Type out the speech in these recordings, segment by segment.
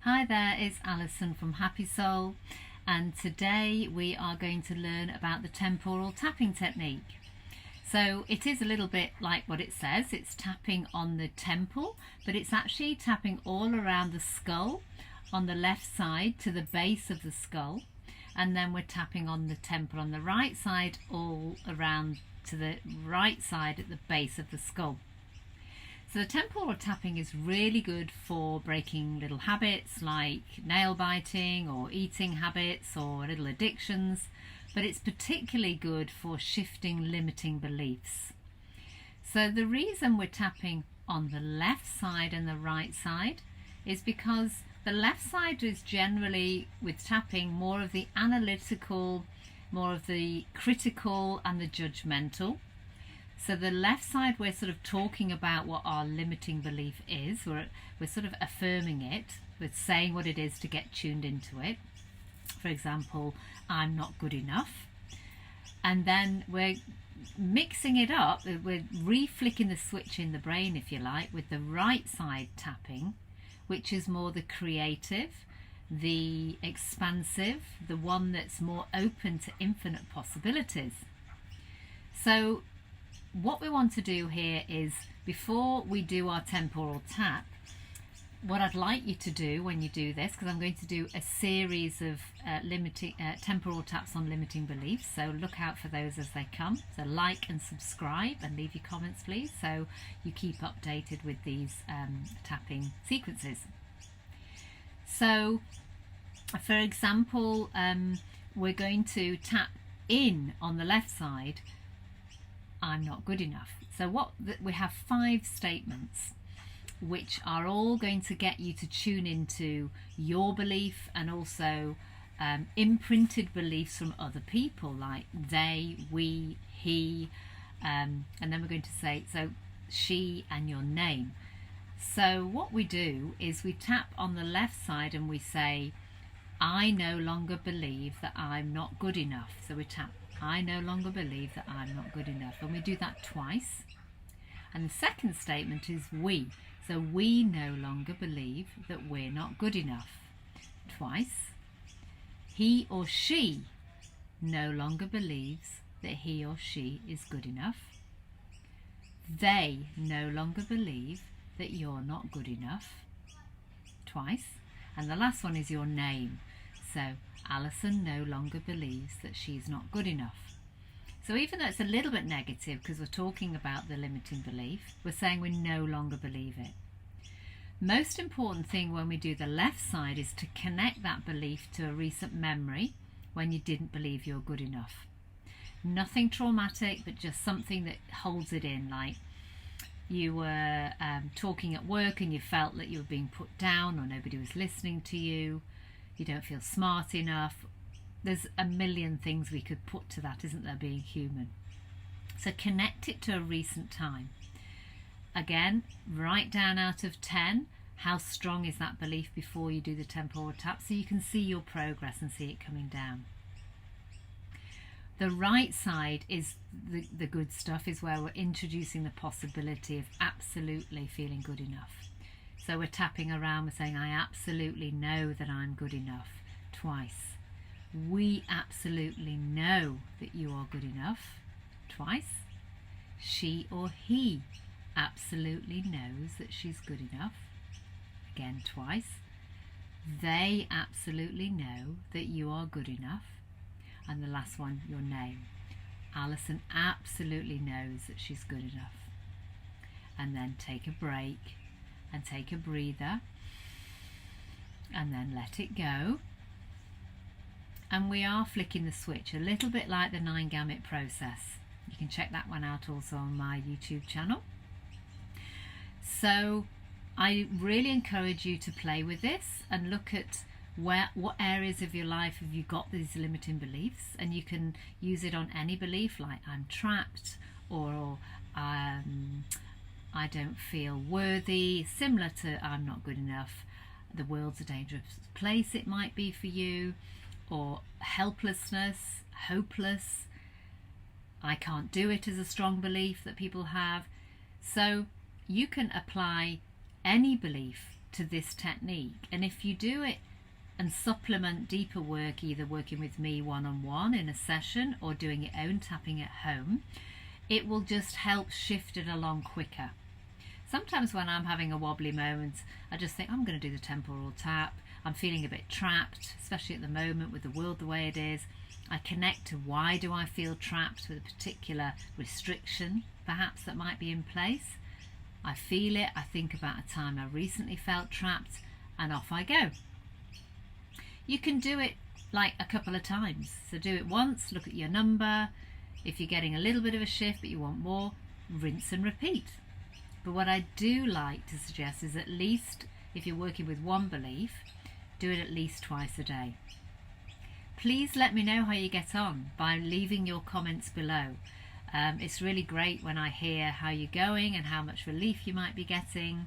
Hi there, it's Alison from Happy Soul, and today we are going to learn about the temporal tapping technique. So it is a little bit like what it says, it's tapping on the temple, but it's actually tapping all around the skull on the left side to the base of the skull, and then we're tapping on the temple on the right side all around to the right side at the base of the skull. So the temporal tapping is really good for breaking little habits like nail biting or eating habits or little addictions, but it's particularly good for shifting limiting beliefs. So the reason we're tapping on the left side and the right side is because the left side is generally, with tapping, more of the analytical, more of the critical and the judgemental. So the left side, we're sort of talking about what our limiting belief is. We're sort of affirming it. We're saying what it is to get tuned into it. For example, I'm not good enough. And then we're mixing it up. We're re-flicking the switch in the brain, if you like, with the right side tapping, which is more the creative, the expansive, the one that's more open to infinite possibilities. So what we want to do here is, before we do our temporal tap, what I'd like you to do when you do this, because I'm going to do a series of temporal taps on limiting beliefs, so look out for those as they come. So like and subscribe and leave your comments please, so you keep updated with these tapping sequences. So for example, we're going to tap in on the left side, I'm not good enough. So we have 5 statements which are all going to get you to tune into your belief and also imprinted beliefs from other people, like they, we, he, and then we're going to say so she and your name. So what we do is we tap on the left side and we say, I no longer believe that I'm not good enough. So we tap, I no longer believe that I'm not good enough, and we do that twice. And the second statement is we. So we no longer believe that we're not good enough. Twice. He or she no longer believes that he or she is good enough. They no longer believe that you're not good enough. Twice. And the last one is your name. So Alison no longer believes that she's not good enough. So even though it's a little bit negative because we're talking about the limiting belief, we're saying we no longer believe it. Most important thing when we do the left side is to connect that belief to a recent memory when you didn't believe you're good enough. Nothing traumatic, but just something that holds it in, like you were talking at work and you felt that you were being put down or nobody was listening to you. You don't feel smart enough. There's a million things we could put to that, isn't there, being human? So connect it to a recent time. Again, write down out of 10, how strong is that belief before you do the temporal tap, so you can see your progress and see it coming down. The right side is the good stuff, is where we're introducing the possibility of absolutely feeling good enough. So we're tapping around, we're saying, I absolutely know that I'm good enough. Twice. We absolutely know that you are good enough. Twice. She or he absolutely knows that she's good enough. Again, twice. They absolutely know that you are good enough. And the last one, your name. Alison absolutely knows that she's good enough. And then take a break and take a breather and then let it go. And we are flicking the switch a little bit like the 9 gamut process. You can check that one out also on my YouTube channel. So I really encourage you to play with this and look at what areas of your life have you got these limiting beliefs, and you can use it on any belief, like I'm trapped, or I don't feel worthy, similar to I'm not good enough, the world's a dangerous place it might be for you, or helplessness, hopeless, I can't do it is a strong belief that people have. So you can apply any belief to this technique. And if you do it and supplement deeper work, either working with me one-on-one in a session or doing your own tapping at home, it will just help shift it along quicker. Sometimes when I'm having a wobbly moment, I just think I'm going to do the temporal tap. I'm feeling a bit trapped, especially at the moment with the world the way it is. I connect to why do I feel trapped with a particular restriction, perhaps, that might be in place. I feel it, I think about a time I recently felt trapped, and off I go. You can do it like a couple of times. So do it once, look at your number. If you're getting a little bit of a shift but you want more, rinse and repeat. But what I do like to suggest is, at least if you're working with one belief, do it at least twice a day. Please let me know how you get on by leaving your comments below. It's really great when I hear how you're going and how much relief you might be getting.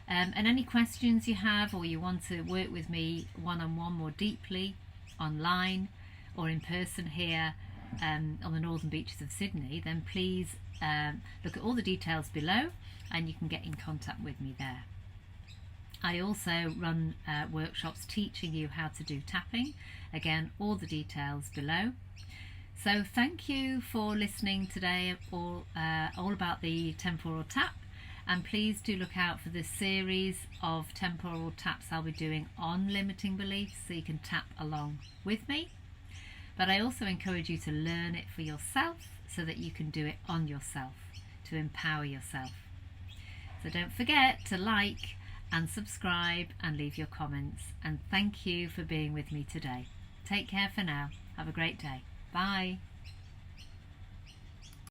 And any questions you have, or you want to work with me one-on-one more deeply, online or in person here on the northern beaches of Sydney, then please look at all the details below and you can get in contact with me there. I also run workshops teaching you how to do tapping. Again, all the details below. So thank you for listening today, all about the temporal tap, and please do look out for this series of temporal taps I'll be doing on limiting beliefs, so you can tap along with me. But I also encourage you to learn it for yourself so that you can do it on yourself, to empower yourself. So don't forget to like and subscribe and leave your comments, and thank you for being with me today. Take care for now. Have a great day. Bye.